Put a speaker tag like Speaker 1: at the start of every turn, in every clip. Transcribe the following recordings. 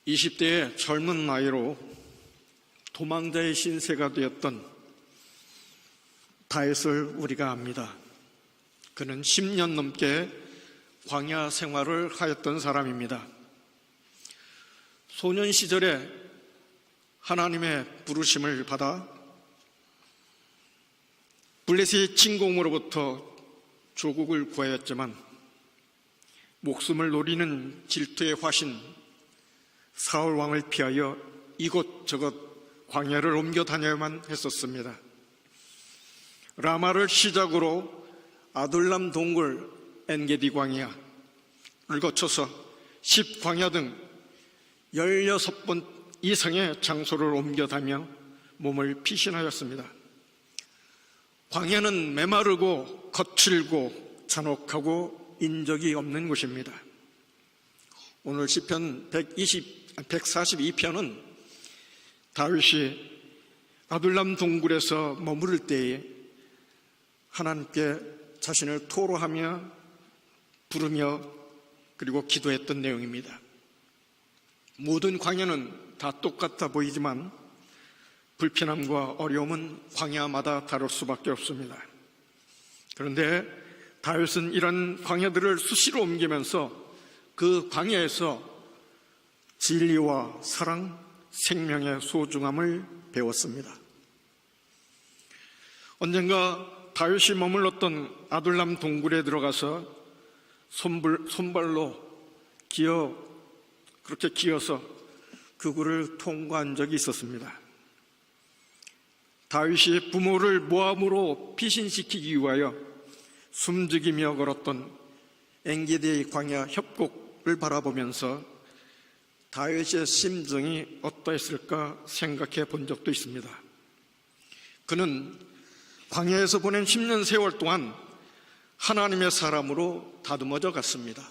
Speaker 1: 20대의 젊은 나이로 도망자의 신세가 되었던 다윗을 우리가 압니다. 그는 10년 넘게 광야 생활을 하였던 사람입니다. 소년 시절에 하나님의 부르심을 받아 블레셋의 진공으로부터 조국을 구하였지만 목숨을 노리는 질투의 화신 사울 왕을 피하여 이곳저곳 광야를 옮겨 다녀야만 했었습니다. 라마를 시작으로 아둘람 동굴, 엔게디 광야를 거쳐서 10광야 등 16번 이상의 장소를 옮겨 다니며 몸을 피신하였습니다. 광야는 메마르고 거칠고 잔혹하고 인적이 없는 곳입니다. 오늘 시편 142편은 다윗이 아둘람 동굴에서 머무를 때에 하나님께 자신을 토로하며 부르며 그리고 기도했던 내용입니다. 모든 광야는 다 똑같아 보이지만 불편함과 어려움은 광야마다 다를 수밖에 없습니다. 그런데 다윗은 이런 광야들을 수시로 옮기면서 그 광야에서 진리와 사랑, 생명의 소중함을 배웠습니다. 언젠가 다윗이 머물렀던 아둘람 동굴에 들어가서 손발로 그렇게 기어서 그 굴을 통과한 적이 있었습니다. 다윗이 부모를 모함으로 피신시키기 위하여 숨죽이며 걸었던 엔게디 광야 협곡을 바라보면서 다윗의 심정이 어떠했을까 생각해 본 적도 있습니다. 그는 광야에서 보낸 10년 세월 동안 하나님의 사람으로 다듬어져 갔습니다.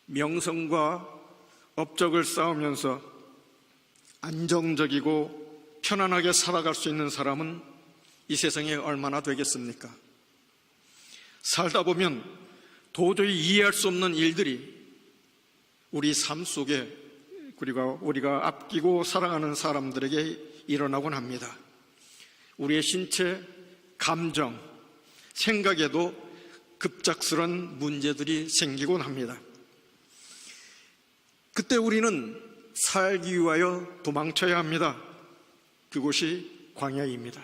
Speaker 1: 명성과 업적을 쌓으면서 안정적이고 편안하게 살아갈 수 있는 사람은 이 세상에 얼마나 되겠습니까? 살다 보면 도저히 이해할 수 없는 일들이 우리 삶 속에 그리고 우리가 아끼고 사랑하는 사람들에게 일어나곤 합니다. 우리의 신체, 감정, 생각에도 급작스런 문제들이 생기곤 합니다. 그때 우리는 살기 위하여 도망쳐야 합니다. 그곳이 광야입니다.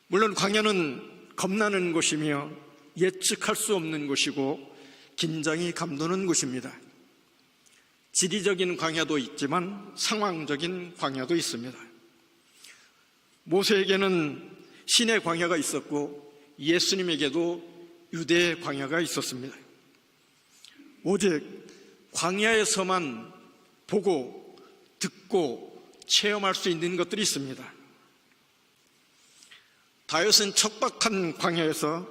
Speaker 1: 물론 광야는 겁나는 곳이며 예측할 수 없는 곳이고 긴장이 감도는 곳입니다. 지리적인 광야도 있지만 상황적인 광야도 있습니다. 모세에게는 신의 광야가 있었고 예수님에게도 유대의 광야가 있었습니다. 오직 광야에서만 보고 듣고 체험할 수 있는 것들이 있습니다. 다윗은 척박한 광야에서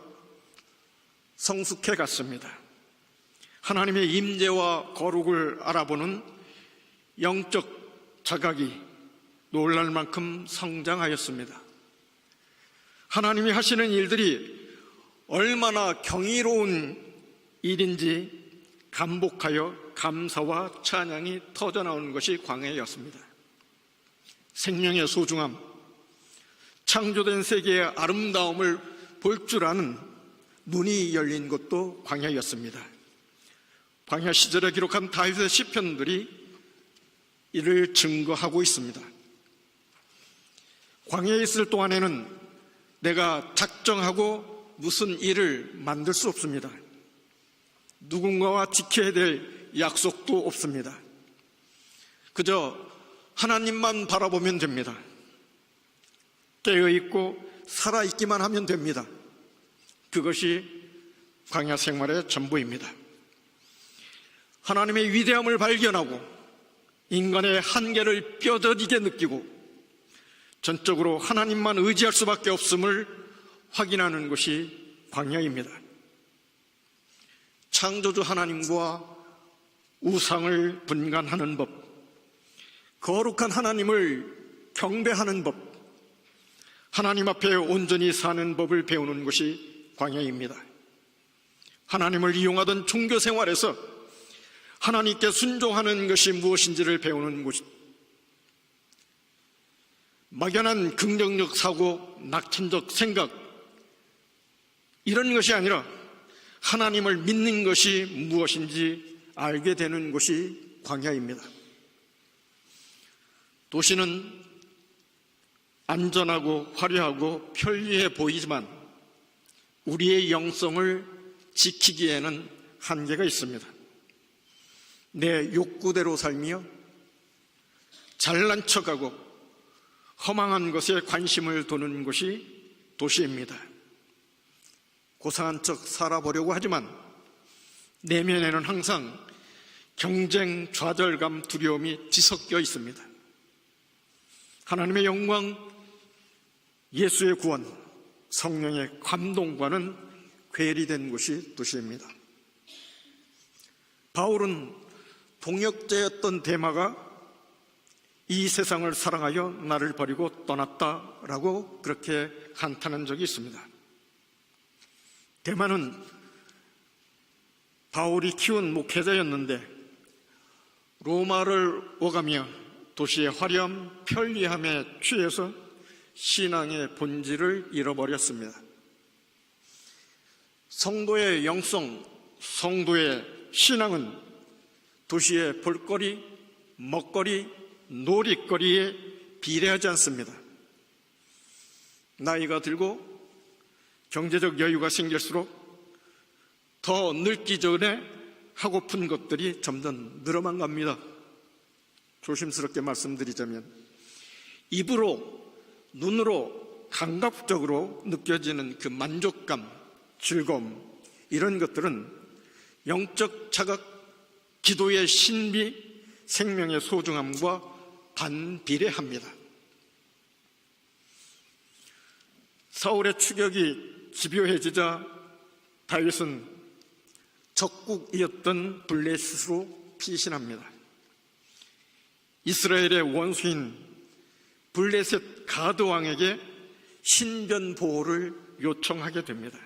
Speaker 1: 성숙해 갔습니다. 하나님의 임재와 거룩을 알아보는 영적 자각이 놀랄 만큼 성장하였습니다. 하나님이 하시는 일들이 얼마나 경이로운 일인지 감복하여 감사와 찬양이 터져나오는 것이 광야였습니다. 생명의 소중함, 창조된 세계의 아름다움을 볼 줄 아는 눈이 열린 것도 광야였습니다. 광야 시절에 기록한 다윗의 시편들이 이를 증거하고 있습니다. 광야에 있을 동안에는 내가 작정하고 무슨 일을 만들 수 없습니다. 누군가와 지켜야 될 약속도 없습니다. 그저 하나님만 바라보면 됩니다. 깨어있고 살아있기만 하면 됩니다. 그것이 광야 생활의 전부입니다. 하나님의 위대함을 발견하고 인간의 한계를 뼈저리게 느끼고 전적으로 하나님만 의지할 수밖에 없음을 확인하는 것이 광야입니다. 창조주 하나님과 우상을 분간하는 법, 거룩한 하나님을 경배하는 법, 하나님 앞에 온전히 사는 법을 배우는 것이 광야입니다. 하나님을 이용하던 종교 생활에서 하나님께 순종하는 것이 무엇인지를 배우는 곳, 막연한 긍정적 사고, 낙천적 생각, 이런 것이 아니라 하나님을 믿는 것이 무엇인지 알게 되는 곳이 광야입니다. 도시는 안전하고 화려하고 편리해 보이지만 우리의 영성을 지키기에는 한계가 있습니다. 내 욕구대로 살며 잘난 척하고 허망한 것에 관심을 두는 것이 도시입니다. 고상한 척 살아보려고 하지만 내면에는 항상 경쟁, 좌절감, 두려움이 뒤섞여 있습니다. 하나님의 영광, 예수의 구원, 성령의 감동과는 괴리된 곳이 도시입니다. 바울은 동역자였던 데마가 이 세상을 사랑하여 나를 버리고 떠났다라고 그렇게 한탄한 적이 있습니다. 데마는 바울이 키운 목회자였는데 로마를 오가며 도시의 화려함, 편리함에 취해서 신앙의 본질을 잃어버렸습니다. 성도의 영성, 성도의 신앙은 도시의 볼거리, 먹거리, 놀이거리에 비례하지 않습니다. 나이가 들고 경제적 여유가 생길수록 더 늙기 전에 하고픈 것들이 점점 늘어만 갑니다. 조심스럽게 말씀드리자면 입으로, 눈으로 감각적으로 느껴지는 그 만족감, 즐거움, 이런 것들은 영적 자각, 기도의 신비, 생명의 소중함과 반비례합니다. 사울의 추격이 집요해지자 다윗은 적국이었던 블레셋으로 피신합니다. 이스라엘의 원수인 블레셋 가드 왕에게 신변 보호를 요청하게 됩니다.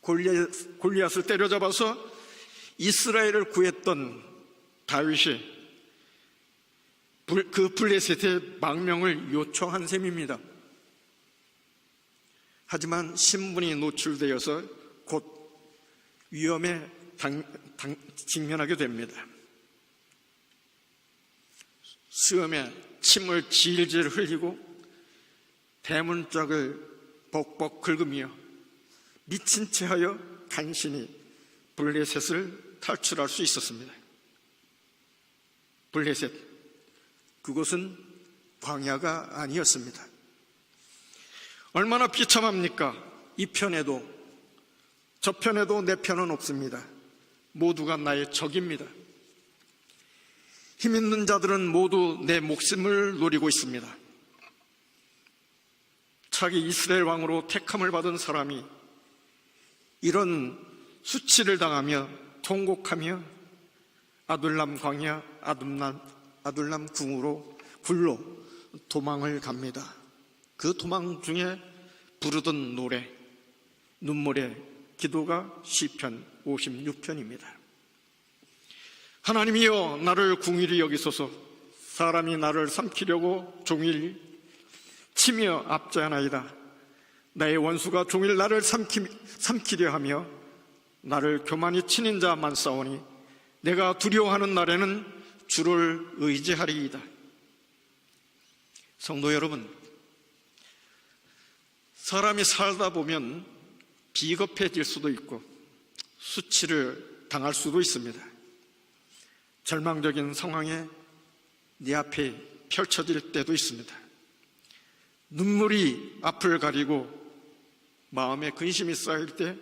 Speaker 1: 골리앗을 때려잡아서 이스라엘을 구했던 다윗이 그 블레셋의 망명을 요청한 셈입니다. 하지만 신분이 노출되어서 곧 위험에 직면하게 됩니다. 수염에 침을 질질 흘리고 대문짝을 벅벅 긁으며 미친 채하여 간신히 블레셋을 탈출할 수 있었습니다. 블레셋, 그곳은 광야가 아니었습니다. 얼마나 비참합니까? 이 편에도 저 편에도 내 편은 없습니다. 모두가 나의 적입니다. 힘 있는 자들은 모두 내 목숨을 노리고 있습니다. 차기 이스라엘 왕으로 택함을 받은 사람이 이런 수치를 당하며 통곡하며 아둘람 광야, 아둘람 굴로 도망을 갑니다. 그 도망 중에 부르던 노래, 눈물의 기도가 시편 56편입니다. 하나님이여 나를 궁일히 여기소서. 사람이 나를 삼키려고 종일 치며 압제하나이다. 나의 원수가 종일 나를 삼키려 하며 나를 교만히 치는 자 많사오니 내가 두려워하는 날에는 주를 의지하리이다. 성도 여러분, 사람이 살다 보면 비겁해질 수도 있고 수치를 당할 수도 있습니다. 절망적인 상황에 네 앞에 펼쳐질 때도 있습니다. 눈물이 앞을 가리고 마음에 근심이 쌓일 때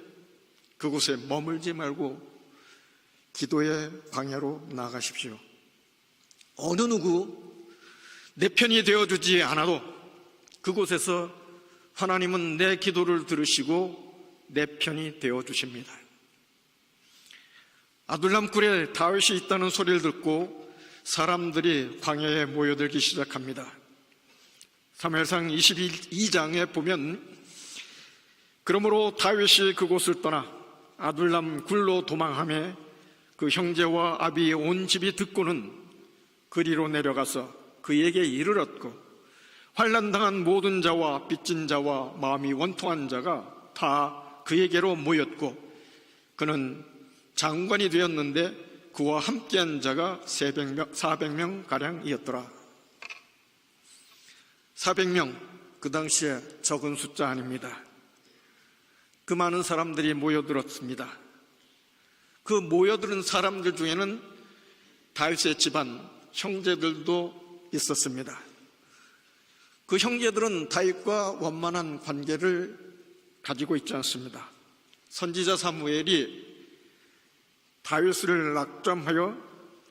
Speaker 1: 그곳에 머물지 말고 기도의 광야로 나가십시오. 어느 누구 내 편이 되어주지 않아도 그곳에서 하나님은 내 기도를 들으시고 내 편이 되어주십니다. 아둘람 굴에 다윗이 있다는 소리를 듣고 사람들이 광야에 모여들기 시작합니다. 사무엘상 22장에 보면 그러므로 다윗이 그곳을 떠나 아둘람 굴로 도망하며 그 형제와 아비의 온 집이 듣고는 그리로 내려가서 그에게 이를 얻고 환난당한 모든 자와 빚진 자와 마음이 원통한 자가 다 그에게로 모였고 그는 장관이 되었는데 그와 함께한 자가 400명 가량이었더라. 400명, 그 당시에 적은 숫자 아닙니다. 그 많은 사람들이 모여들었습니다. 그 모여드는 사람들 중에는 다윗의 집안 형제들도 있었습니다. 그 형제들은 다윗과 원만한 관계를 가지고 있지 않습니다. 선지자 사무엘이 다윗을 낙점하여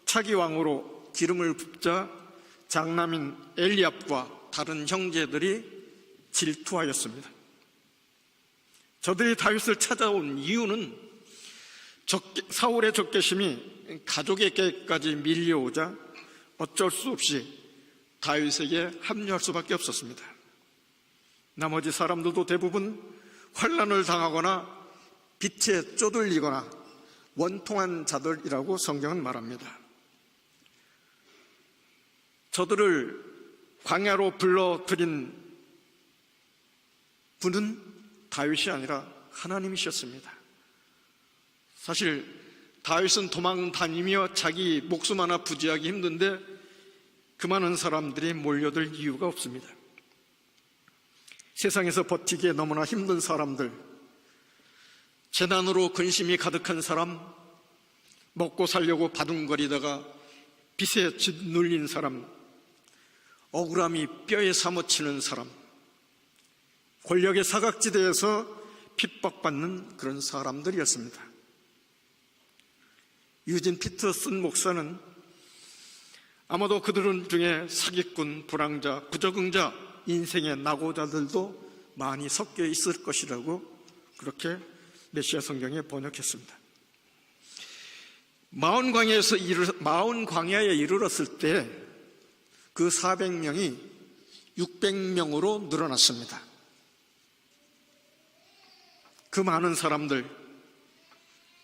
Speaker 1: 차기 왕으로 기름을 붓자 장남인 엘리압과 다른 형제들이 질투하였습니다. 저들이 다윗을 찾아온 이유는 사울의 적개심이 가족에게까지 밀려오자 어쩔 수 없이 다윗에게 합류할 수밖에 없었습니다. 나머지 사람들도 대부분 환난을 당하거나 빛에 쪼들리거나 원통한 자들이라고 성경은 말합니다. 저들을 광야로 불러들인 분은 다윗이 아니라 하나님이셨습니다. 사실 다윗은 도망 다니며 자기 목숨 하나 부지하기 힘든데 그 많은 사람들이 몰려들 이유가 없습니다. 세상에서 버티기에 너무나 힘든 사람들, 재난으로 근심이 가득한 사람, 먹고 살려고 바둥거리다가 빚에 짓눌린 사람, 억울함이 뼈에 사무치는 사람, 권력의 사각지대에서 핍박받는 그런 사람들이었습니다. 유진 피터슨 목사는 아마도 그들 중에 사기꾼, 불황자, 부적응자, 인생의 낙오자들도 많이 섞여 있을 것이라고 그렇게 메시아 성경에 번역했습니다. 마온 광야에 이르렀을 때 그 400명이 600명으로 늘어났습니다. 그 많은 사람들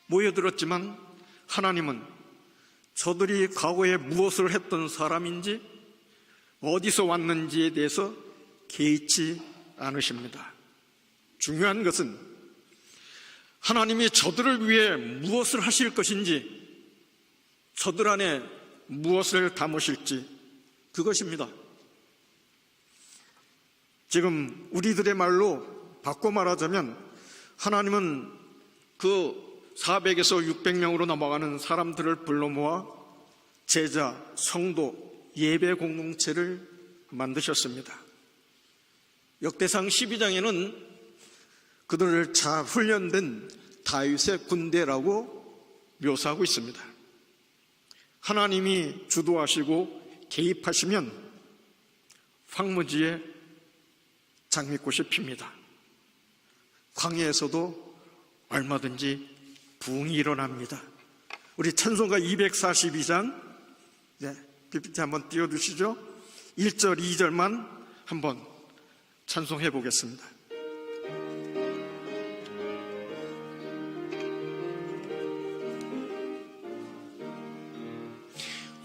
Speaker 1: 모여들었지만 하나님은 저들이 과거에 무엇을 했던 사람인지 어디서 왔는지에 대해서 개의치 않으십니다. 중요한 것은 하나님이 저들을 위해 무엇을 하실 것인지, 저들 안에 무엇을 담으실지, 그것입니다. 지금 우리들의 말로 바꿔 말하자면 하나님은 그 400에서 600명으로 넘어가는 사람들을 불러 모아 제자, 성도, 예배 공동체를 만드셨습니다. 역대상 12장에는 그들을 잘 훈련된 다윗의 군대라고 묘사하고 있습니다. 하나님이 주도하시고 개입하시면 황무지에 장미꽃이 핍니다. 광야에서도 얼마든지 부흥이 일어납니다. 우리 찬송가 242장 PPT 한번 띄워주시죠. 1절, 2절만 한번 찬송해 보겠습니다.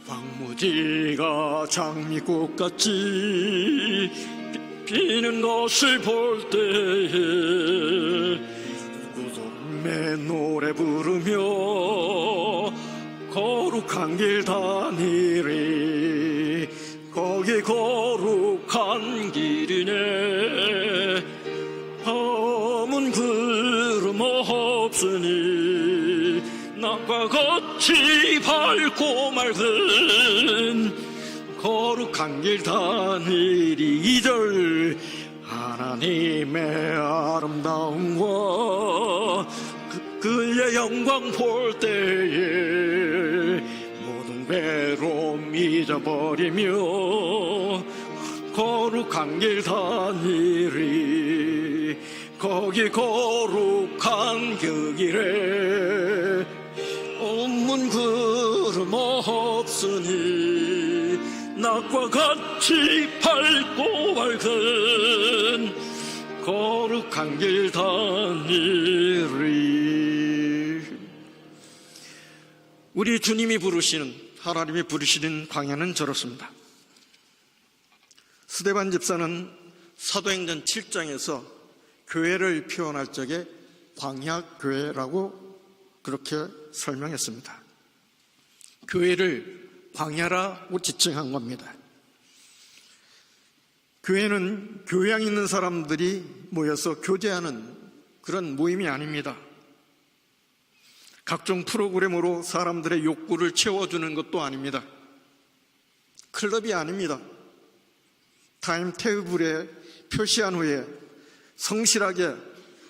Speaker 1: 황무지가 장미꽃같이 피는 것을 볼 때에 구속매 노래 부르며 거룩한 길 다니리. 거기 거룩한 길이네. 검은 구름 없으니 낮과 같이 밝고 맑은 거룩한 길 다니리. 2절 하나님의 아름다움과 그의 영광 볼 때에 모든 괴로움 잊어버리며 거룩한 길 다니리. 거기 거룩한 그 길에 온문 구름 없으니 낮과 같이 밝고 밝은 거룩한 길 다니리. 우리 주님이 부르시는, 하나님이 부르시는 광야는 저렇습니다. 스데반 집사는 사도행전 7장에서 교회를 표현할 적에 광야교회라고 그렇게 설명했습니다. 교회를 광야라고 지칭한 겁니다. 교회는 교양 있는 사람들이 모여서 교제하는 그런 모임이 아닙니다. 각종 프로그램으로 사람들의 욕구를 채워주는 것도 아닙니다. 클럽이 아닙니다. 타임테이블에 표시한 후에 성실하게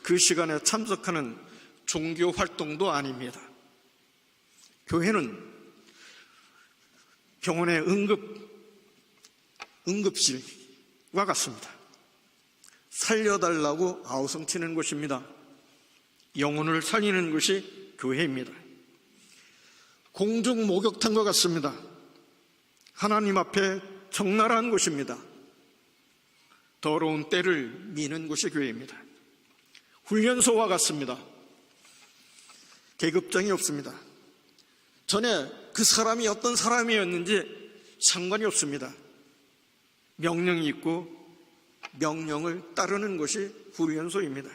Speaker 1: 그 시간에 참석하는 종교 활동도 아닙니다. 교회는 병원의 응급실과 같습니다. 살려달라고 아우성치는 곳입니다. 영혼을 살리는 것이 교회입니다. 공중 목욕탕과 같습니다. 하나님 앞에 적나라한 곳입니다. 더러운 때를 미는 곳이 교회입니다. 훈련소와 같습니다. 계급장이 없습니다. 전에 그 사람이 어떤 사람이었는지 상관이 없습니다. 명령이 있고 명령을 따르는 것이 훈련소입니다.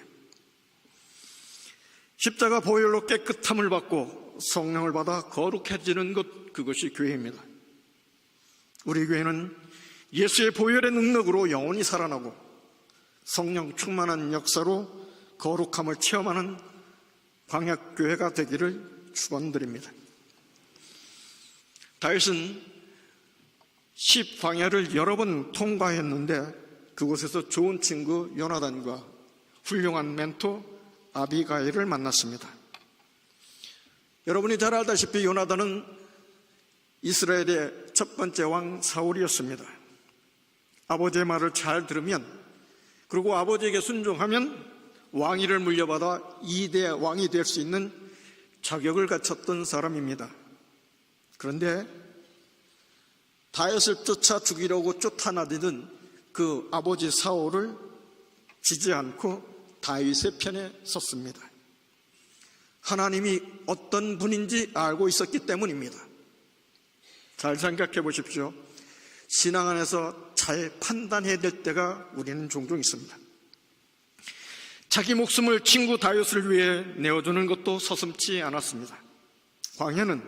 Speaker 1: 십자가 보혈로 깨끗함을 받고 성령을 받아 거룩해지는 것, 그것이 교회입니다. 우리 교회는 예수의 보혈의 능력으로 영원히 살아나고 성령 충만한 역사로 거룩함을 체험하는 광야교회가 되기를 축원드립니다. 다윗은 10광야를 여러 번 통과했는데 그곳에서 좋은 친구 요나단과 훌륭한 멘토 아비가일을 만났습니다. 여러분이 잘 알다시피 요나단은 이스라엘의 첫 번째 왕 사울이었습니다. 아버지의 말을 잘 들으면, 그리고 아버지에게 순종하면 왕위를 물려받아 2대 왕이 될 수 있는 자격을 갖췄던 사람입니다. 그런데 다윗을 쫓아 죽이려고 쫓아나들던 그 아버지 사울을 지지 않고 다윗의 편에 섰습니다. 하나님이 어떤 분인지 알고 있었기 때문입니다. 잘 생각해 보십시오. 신앙 안에서 잘 판단해야 될 때가 우리는 종종 있습니다. 자기 목숨을 친구 다윗을 위해 내어주는 것도 서슴지 않았습니다. 광야는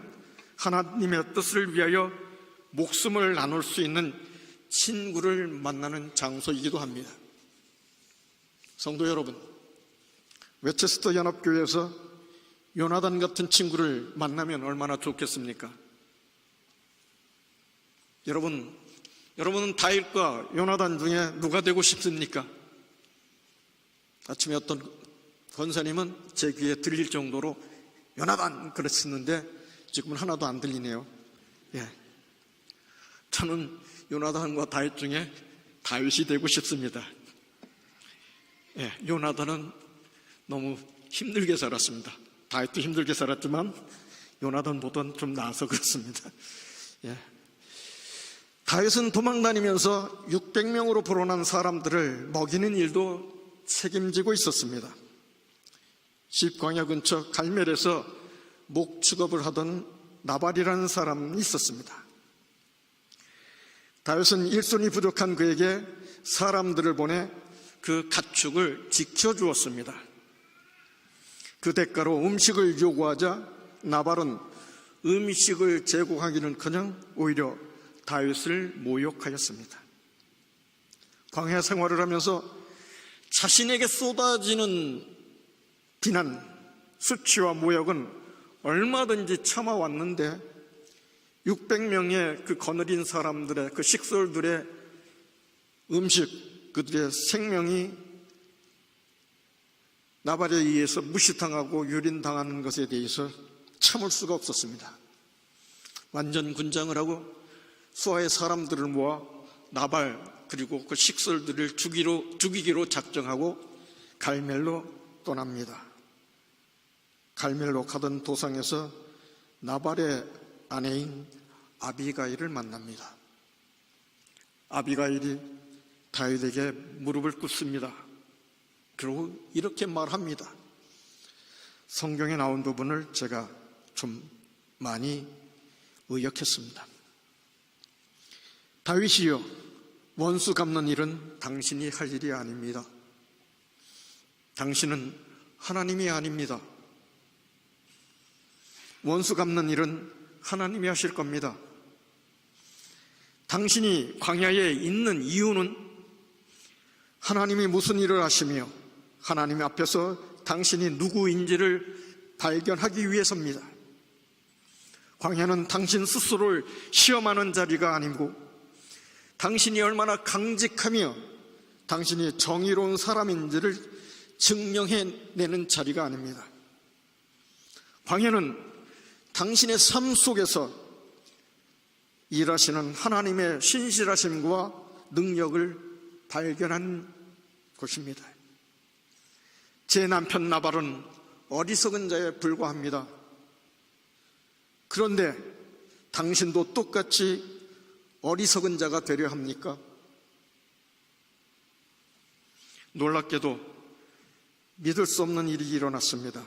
Speaker 1: 하나님의 뜻을 위하여 목숨을 나눌 수 있는 친구를 만나는 장소이기도 합니다. 성도 여러분, 웨체스터 연합교회에서 요나단 같은 친구를 만나면 얼마나 좋겠습니까? 여러분은 다윗과 요나단 중에 누가 되고 싶습니까? 아침에 어떤 권사님은 제 귀에 들릴 정도로 요나단 그랬었는데 지금은 하나도 안 들리네요. 저는 요나단과 다윗 중에 다윗이 되고 싶습니다. 요나단은 너무 힘들게 살았습니다. 다윗도 힘들게 살았지만 요나단보다는 좀 나아서 그렇습니다. 다윗은 도망다니면서 600명으로 불어난 사람들을 먹이는 일도 책임지고 있었습니다. 십광야 근처 갈멜에서 목축업을 하던 나발이라는 사람이 있었습니다. 다윗은 일손이 부족한 그에게 사람들을 보내 그 가축을 지켜주었습니다. 그 대가로 음식을 요구하자 나발은 음식을 제공하기는커녕 오히려 다윗을 모욕하였습니다. 광야 생활을 하면서 자신에게 쏟아지는 비난, 수치와 모욕은 얼마든지 참아왔는데 600명의 그 거느린 사람들의 그 식솔들의 음식, 그들의 생명이 나발에 의해서 무시당하고 유린당하는 것에 대해서 참을 수가 없었습니다. 완전 군장을 하고 수하의 사람들을 모아 나발 그리고 그 식솔들을 죽이기로 작정하고 갈멜로 떠납니다. 갈멜로 가던 도상에서 나발의 아내인 아비가일을 만납니다. 아비가일이 다윗에게 무릎을 꿇습니다. 그리고 이렇게 말합니다. 성경에 나온 부분을 제가 좀 많이 의역했습니다. 다윗이여, 원수 갚는 일은 당신이 할 일이 아닙니다. 당신은 하나님이 아닙니다. 원수 갚는 일은 하나님이 하실 겁니다. 당신이 광야에 있는 이유는 하나님이 무슨 일을 하시며 하나님 앞에서 당신이 누구인지를 발견하기 위해서입니다. 광야는 당신 스스로를 시험하는 자리가 아니고 당신이 얼마나 강직하며 당신이 정의로운 사람인지를 증명해내는 자리가 아닙니다. 광야는 당신의 삶 속에서 일하시는 하나님의 신실하심과 능력을 발견한 곳입니다. 제 남편 나발은 어리석은 자에 불과합니다. 그런데 당신도 똑같이 어리석은 자가 되려 합니까? 놀랍게도 믿을 수 없는 일이 일어났습니다.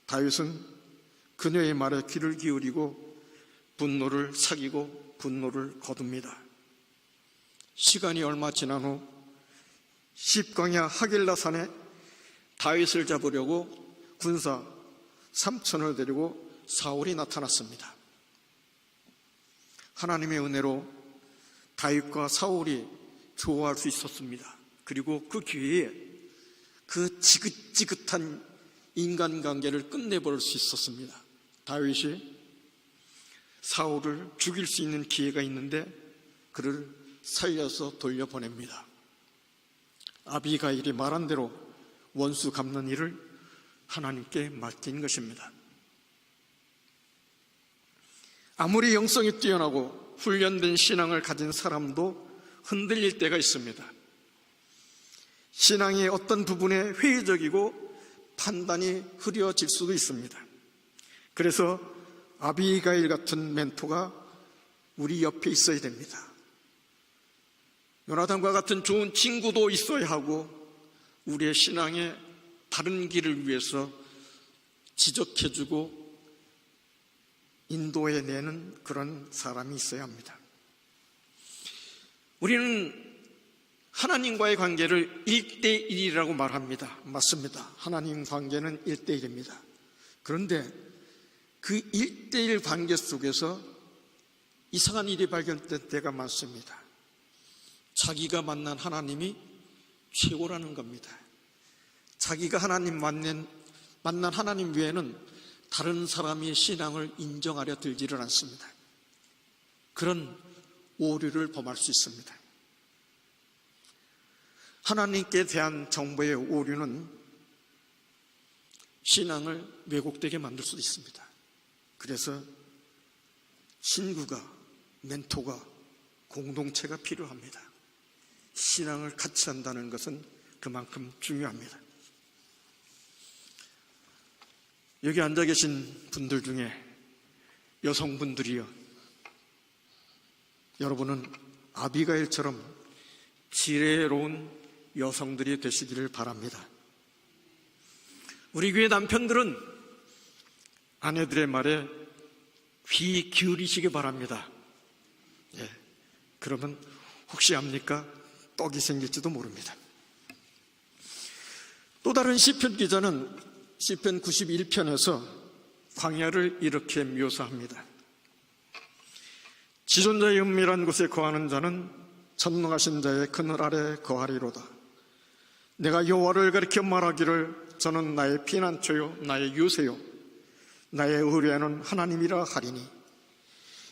Speaker 1: 다윗은 그녀의 말에 귀를 기울이고 분노를 사귀고 분노를 거둡니다. 시간이 얼마 지난 후 십광야 하길라산에 다윗을 잡으려고 군사 3천을 데리고 사울이 나타났습니다. 하나님의 은혜로 다윗과 사울이 좋아할 수 있었습니다. 그리고 그 기회에 그 지긋지긋한 인간관계를 끝내버릴 수 있었습니다. 다윗이 사울을 죽일 수 있는 기회가 있는데 그를 살려서 돌려보냅니다. 아비가일이 말한 대로 원수 갚는 일을 하나님께 맡긴 것입니다. 아무리 영성이 뛰어나고 훈련된 신앙을 가진 사람도 흔들릴 때가 있습니다. 신앙의 어떤 부분에 회의적이고 판단이 흐려질 수도 있습니다. 그래서 아비가일 같은 멘토가 우리 옆에 있어야 됩니다. 요나단과 같은 좋은 친구도 있어야 하고 우리의 신앙의 바른 길을 위해서 지적해주고 인도해내는 그런 사람이 있어야 합니다. 우리는 하나님과의 관계를 1대1이라고 말합니다. 맞습니다. 하나님 관계는 1대1입니다. 그런데 그 1대1 관계 속에서 이상한 일이 발견된 때가 많습니다. 자기가 만난 하나님이 최고라는 겁니다. 자기가 만난 하나님 외에는 다른 사람의 신앙을 인정하려 들지를 않습니다. 그런 오류를 범할 수 있습니다. 하나님께 대한 정보의 오류는 신앙을 왜곡되게 만들 수도 있습니다. 그래서 친구가, 멘토가, 공동체가 필요합니다. 신앙을 같이 한다는 것은 그만큼 중요합니다. 여기 앉아 계신 분들 중에 여성분들이요, 여러분은 아비가일처럼 지혜로운 여성들이 되시기를 바랍니다. 우리 교회 남편들은 아내들의 말에 귀 기울이시기 바랍니다. 그러면 혹시 압니까? 떡이 생길지도 모릅니다. 또 다른 시편 기자는 시편 91편에서 광야를 이렇게 묘사합니다. 지존자의 은밀한 곳에 거하는 자는 전능하신 자의 그늘 아래 거하리로다. 내가 여호와를 가리켜 말하기를 저는 나의 피난처요 나의 요새요 나의 의뢰하는 하나님이라 하리니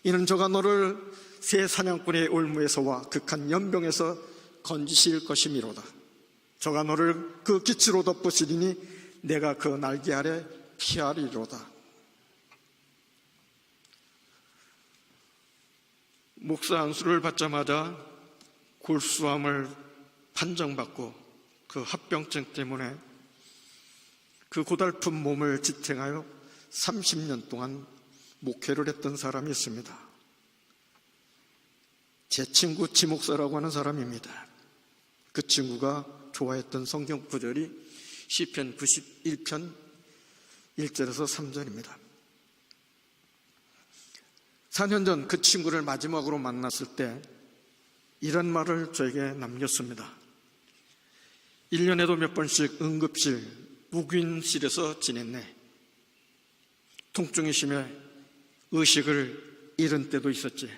Speaker 1: 이는 저가 너를 새 사냥꾼의 올무에서와 극한 연병에서 건지실 것이미로다. 저가 너를 그 기치로 덮으시리니 내가 그 날개 아래 피하리로다. 목사 안수를 받자마자 골수암을 판정받고 그 합병증 때문에 그 고달픈 몸을 지탱하여 30년 동안 목회를 했던 사람이 있습니다. 제 친구 지목사라고 하는 사람입니다. 그 친구가 좋아했던 성경 구절이 시편 91편 1절에서 3절입니다. 4년 전 그 친구를 마지막으로 만났을 때 이런 말을 저에게 남겼습니다. 1년에도 몇 번씩 응급실, 묵인실에서 지냈네. 통증이 심해 의식을 잃은 때도 있었지.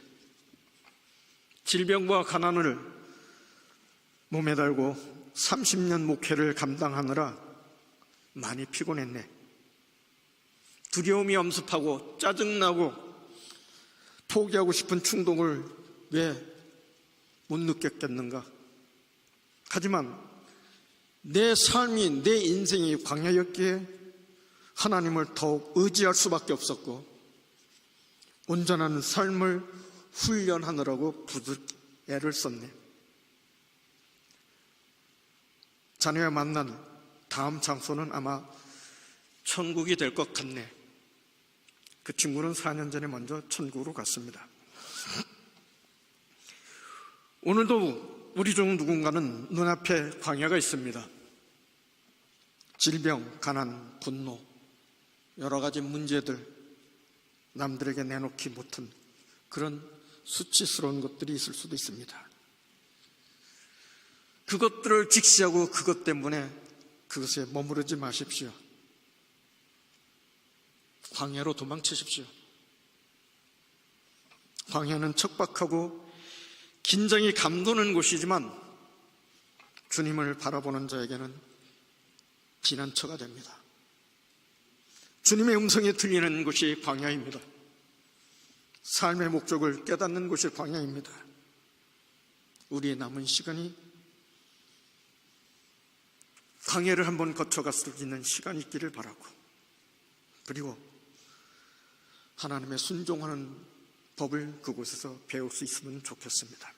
Speaker 1: 질병과 가난을 몸에 달고 30년 목회를 감당하느라 많이 피곤했네. 두려움이 엄습하고 짜증나고 포기하고 싶은 충동을 왜 못 느꼈겠는가? 하지만 내 삶이, 내 인생이 광야였기에 하나님을 더욱 의지할 수밖에 없었고 온전한 삶을 훈련하느라고 부득 애를 썼네. 자네와 만난 다음 장소는 아마 천국이 될 것 같네. 그 친구는 4년 전에 먼저 천국으로 갔습니다. 오늘도 우리 중 누군가는 눈앞에 광야가 있습니다. 질병, 가난, 분노, 여러 가지 문제들, 남들에게 내놓기 못한 그런 수치스러운 것들이 있을 수도 있습니다. 그것들을 직시하고 그것 때문에 그것에 머무르지 마십시오. 광야로 도망치십시오. 광야는 척박하고 긴장이 감도는 곳이지만 주님을 바라보는 자에게는 피난처가 됩니다. 주님의 음성이 들리는 곳이 광야입니다. 삶의 목적을 깨닫는 곳이 광야입니다. 우리의 남은 시간이 광야를 한번 거쳐갈 수 있는 시간이 있기를 바라고, 그리고 하나님의 순종하는 법을 그곳에서 배울 수 있으면 좋겠습니다.